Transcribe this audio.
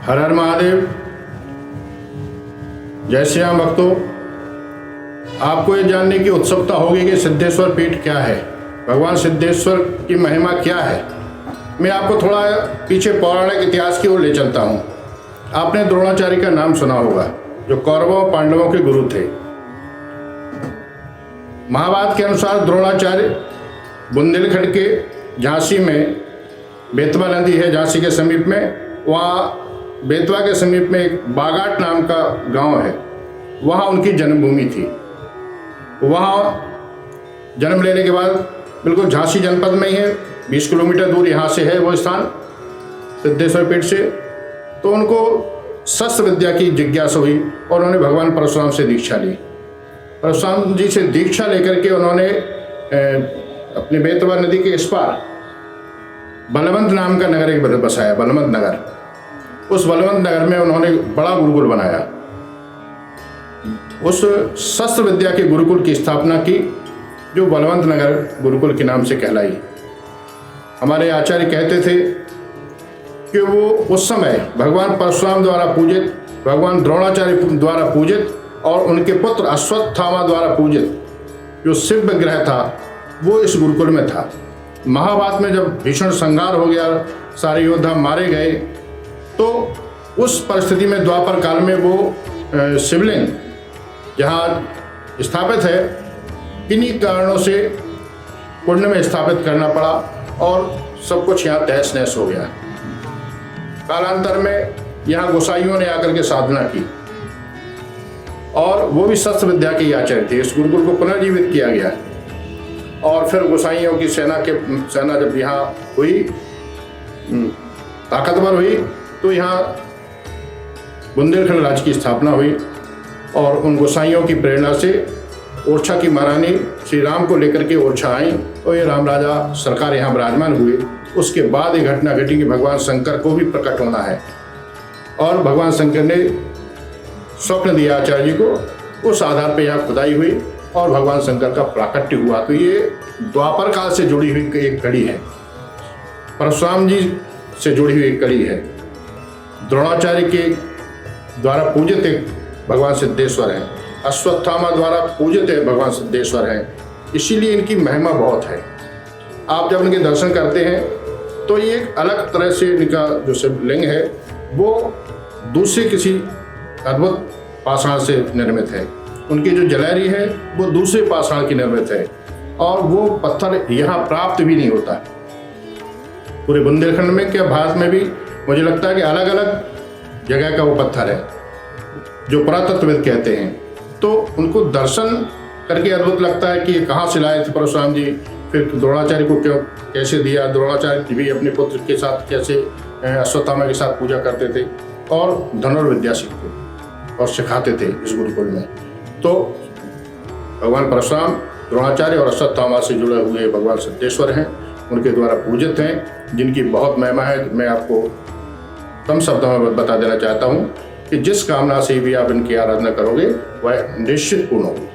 हर हर महादेव। जय श्री राम भक्तों, आपको ये जानने की उत्सुकता होगी कि सिद्धेश्वर पीठ क्या है, भगवान सिद्धेश्वर की महिमा क्या है। मैं आपको थोड़ा पीछे पौराणिक इतिहास की ओर ले चलता हूँ। आपने द्रोणाचार्य का नाम सुना होगा, जो कौरवों पांडवों के गुरु थे। महाभारत के अनुसार द्रोणाचार्य बुंदेलखंड के झांसी में बेतवा नदी है, झांसी के समीप में, वहाँ बेतवा के समीप में एक बागाट नाम का गांव है, वहाँ उनकी जन्मभूमि थी। वहाँ जन्म लेने के बाद बिल्कुल झांसी जनपद में ही है, 20 किलोमीटर दूर यहाँ से है वो स्थान सिद्धेश्वर पीठ से। तो उनको शस्त्र विद्या की जिज्ञासा हुई और उन्होंने भगवान परशुराम से दीक्षा ली। परशुराम जी से दीक्षा लेकर के उन्होंने अपनी बेतवा नदी के इस पार बलवंत नाम का नगर एक बसाया, बलवंत नगर। उस बलवंत नगर में उन्होंने बड़ा गुरुकुल बनाया। उस शस्त्र विद्या के गुरुकुल की स्थापना की, जो बलवंत नगर गुरुकुल के नाम से कहलाई। हमारे आचार्य कहते थे कि वो उस समय भगवान परशुराम द्वारा पूजित, भगवान द्रोणाचार्य द्वारा पूजित और उनके पुत्र अश्वत्थामा द्वारा पूजित जो शिव विग्रह था, वो इस गुरुकुल में था। महाभारत में जब भीषण संहार हो गया, सारे योद्धा मारे गए, तो उस परिस्थिति में द्वापर काल में वो शिवलिंग जहाँ स्थापित है, किन्हीं कारणों से कुंड में स्थापित करना पड़ा और सब कुछ यहाँ तहस नहस हो गया। कालांतर में यहाँ गोसाइयों ने आकर के साधना की और वो भी शस्त्र विद्या के आचार्य थे। इस गुरुकुल को पुनर्जीवित किया गया और फिर गोसाइयों की सेना जब यहाँ हुई, ताकतवर हुई, तो यहाँ बुंदेलखंड राज्य की स्थापना हुई और उन गोसाइयों की प्रेरणा से ओरछा की महारानी श्री राम को लेकर के ओरछा आई और ये राम राजा सरकार यहाँ विराजमान हुए। उसके बाद ये घटना घटी कि भगवान शंकर को भी प्रकट होना है और भगवान शंकर ने स्वप्न दिया आचार्य जी को। उस आधार पर यहाँ खुदाई हुई और भगवान शंकर का प्राकट्य हुआ। तो ये द्वापर काल से जुड़ी हुई एक कड़ी है, परशुराम जी से जुड़ी हुई एक कड़ी है। द्रोणाचार्य के द्वारा पूजित एक भगवान सिद्धेश्वर हैं, अश्वत्थामा द्वारा पूजित है भगवान सिद्धेश्वर हैं, इसीलिए इनकी महिमा बहुत है। आप जब इनके दर्शन करते हैं तो ये एक अलग तरह से इनका जो शिवलिंग है वो दूसरे किसी अद्भुत पाषाण से निर्मित है। उनकी जो जलहरी है वो दूसरे पाषाण की निर्मित है और वो पत्थर यहाँ प्राप्त भी नहीं होता। पूरे बुंदेलखंड में, क्या भारत में भी मुझे लगता है कि अलग अलग जगह का वो पत्थर है जो पुरातत्वविद कहते हैं। तो उनको दर्शन करके अद्भुत लगता है कि ये कहाँ से लाए थे परशुराम जी, फिर द्रोणाचार्य को क्यों कैसे दिया, द्रोणाचार्य भी अपने पुत्र के साथ कैसे अश्वत्थामा के साथ पूजा करते थे और धनुर्विद्या सीखते और सिखाते थे इस गुरुकुल में। तो भगवान परशुराम द्रोणाचार्य और अश्वत्थामा से जुड़े हुए भगवान सिद्धेश्वर हैं, उनके द्वारा पूजित हैं, जिनकी बहुत महिमा है। मैं आपको कम शब्दों में बता देना चाहता हूँ कि जिस कामना से भी आप इनकी आराधना करोगे वह निश्चित पूर्ण होगी।